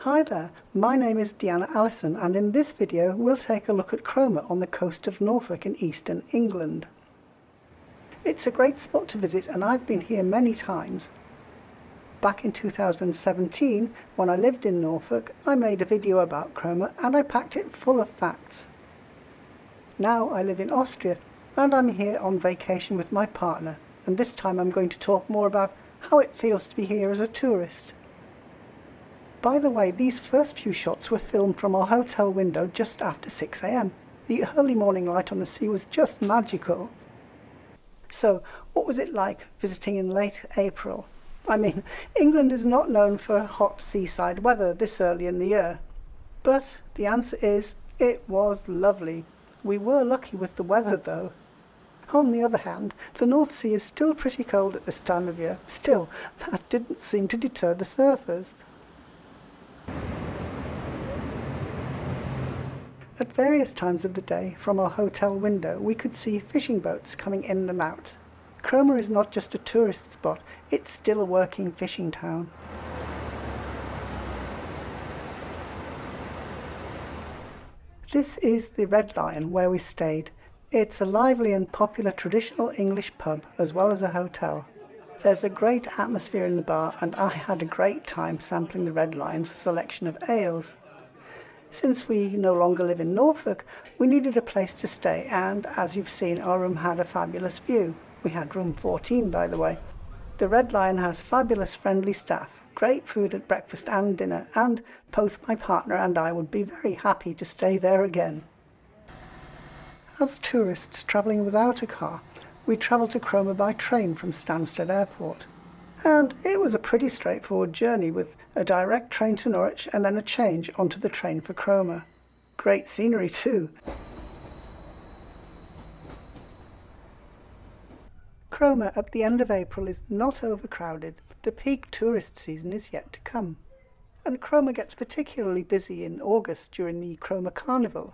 Hi there, my name is Deanna Allison and in this video we'll take a look at Cromer on the coast of Norfolk in eastern England. It's a great spot to visit and I've been here many times. Back in 2017, when I lived in Norfolk, I made a video about Cromer and I packed it full of facts. Now I live in Austria and I'm here on vacation with my partner, and this time I'm going to talk more about how it feels to be here as a tourist. By the way, these first few shots were filmed from our hotel window just after 6 AM. The early morning light on the sea was just magical. So, what was it like visiting in late April? I mean, England is not known for hot seaside weather this early in the year. But the answer is, it was lovely. We were lucky with the weather though. On the other hand, the North Sea is still pretty cold at this time of year. Still, that didn't seem to deter the surfers. At various times of the day, from our hotel window, we could see fishing boats coming in and out. Cromer is not just a tourist spot, it's still a working fishing town. This is the Red Lion where we stayed. It's a lively and popular traditional English pub as well as a hotel. There's a great atmosphere in the bar and I had a great time sampling the Red Lion's selection of ales. Since we no longer live in Norfolk, we needed a place to stay and, as you've seen, our room had a fabulous view. We had room 14, by the way. The Red Lion has fabulous friendly staff, great food at breakfast and dinner, and both my partner and I would be very happy to stay there again. As tourists travelling without a car, we travelled to Cromer by train from Stansted Airport. And it was a pretty straightforward journey with a direct train to Norwich and then a change onto the train for Cromer. Great scenery too. Cromer at the end of April is not overcrowded. The peak tourist season is yet to come. And Cromer gets particularly busy in August during the Cromer Carnival.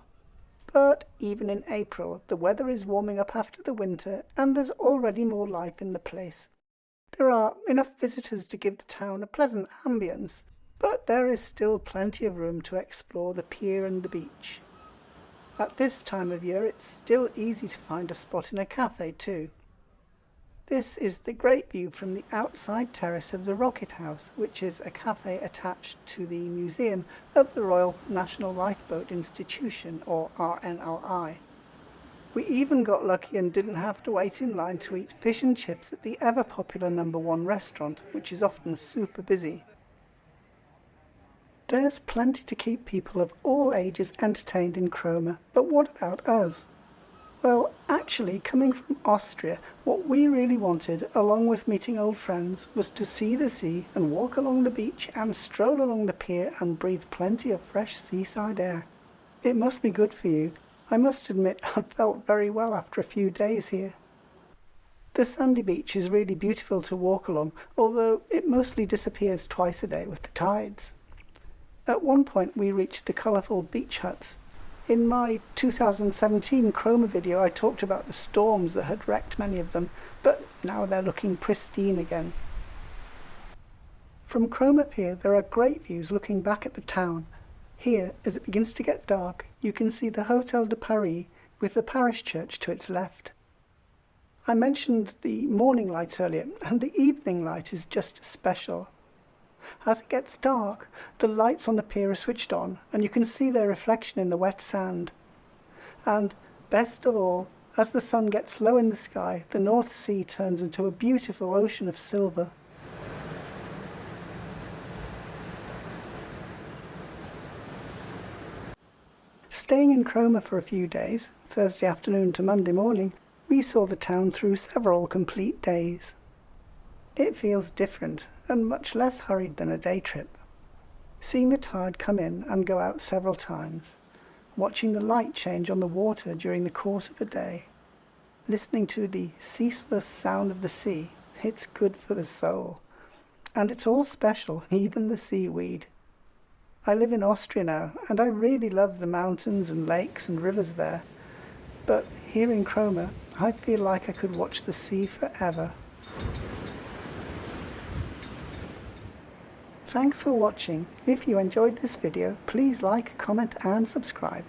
But even in April, the weather is warming up after the winter and there's already more life in the place. There are enough visitors to give the town a pleasant ambience, but there is still plenty of room to explore the pier and the beach. At this time of year it's still easy to find a spot in a cafe too. This is the great view from the outside terrace of the Rocket House, which is a cafe attached to the Museum of the Royal National Lifeboat Institution, or RNLI. We even got lucky and didn't have to wait in line to eat fish and chips at the ever-popular #1 restaurant, which is often super busy. There's plenty to keep people of all ages entertained in Cromer, but what about us? Well, actually, coming from Austria, what we really wanted, along with meeting old friends, was to see the sea and walk along the beach and stroll along the pier and breathe plenty of fresh seaside air. It must be good for you. I must admit I felt very well after a few days here. The sandy beach is really beautiful to walk along, although it mostly disappears twice a day with the tides. At one point we reached the colourful beach huts. In my 2017 Cromer video I talked about the storms that had wrecked many of them, but now they're looking pristine again. From Cromer Pier there are great views looking back at the town. Here, as it begins to get dark, you can see the Hotel de Paris with the parish church to its left. I mentioned the morning light earlier, and the evening light is just as special. As it gets dark, the lights on the pier are switched on, and you can see their reflection in the wet sand. And, best of all, as the sun gets low in the sky, the North Sea turns into a beautiful ocean of silver. Staying in Cromer for a few days, Thursday afternoon to Monday morning, we saw the town through several complete days. It feels different and much less hurried than a day trip. Seeing the tide come in and go out several times, watching the light change on the water during the course of a day, listening to the ceaseless sound of the sea, it's good for the soul. And it's all special, even the seaweed. I live in Austria now, and I really love the mountains and lakes and rivers there. But here in Cromer, I feel like I could watch the sea forever. Thanks for watching. If you enjoyed this video, please like, comment and subscribe.